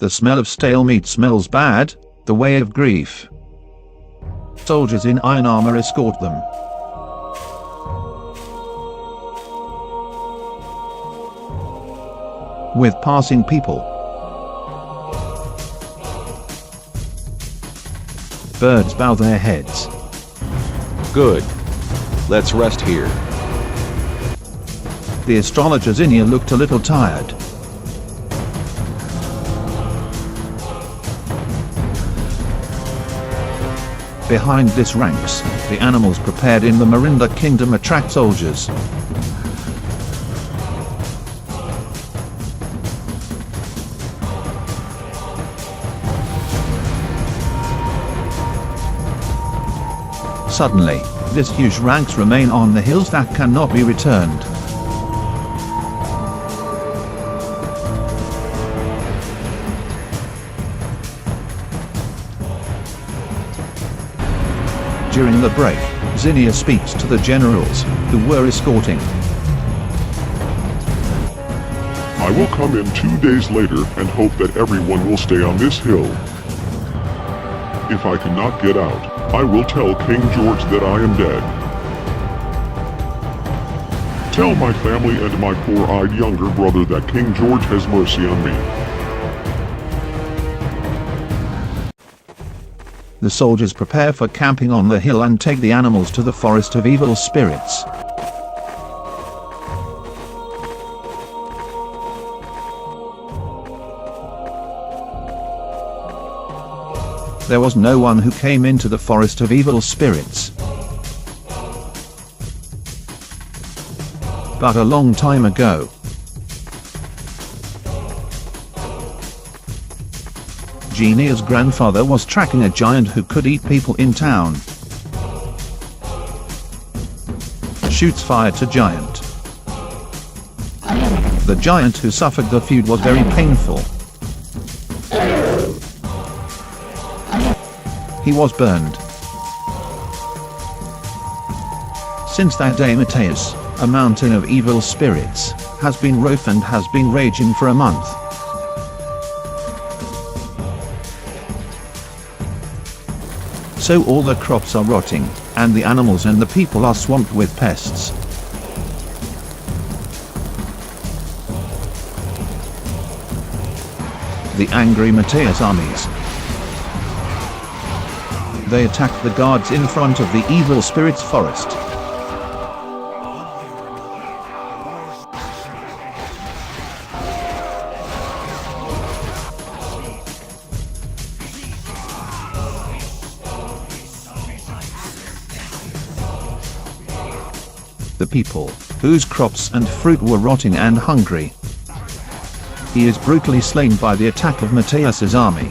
The smell of stale meat smells bad, the way of grief. Soldiers in iron armor escort them. With passing people. Birds bow their heads. Good. Let's rest here. The astrologer Zinnia looked a little tired. Behind this ranks, the animals prepared in the Marinda kingdom attract soldiers. Suddenly, this huge ranks remain on the hills that cannot be returned. During the break, Zinnia speaks to the generals, who were escorting. I will come in 2 days later and hope that everyone will stay on this hill. If I cannot get out, I will tell King George that I am dead. Tell my family and my poor-eyed younger brother that King George has mercy on me. The soldiers prepare for camping on the hill and take the animals to the forest of evil spirits. There was no one who came into the forest of evil spirits. But a long time ago, Genia's grandfather was tracking a giant who could eat people in town. Shoots fire to giant. The giant who suffered the feud was very painful. He was burned. Since that day, Mateus, a mountain of evil spirits, has been rough and has been raging for a month. So all the crops are rotting, and the animals and the people are swamped with pests. The angry Mateus armies. They attacked the guards in front of the evil spirits forest. The people, whose crops and fruit were rotting and hungry. He is brutally slain by the attack of Mateus's army.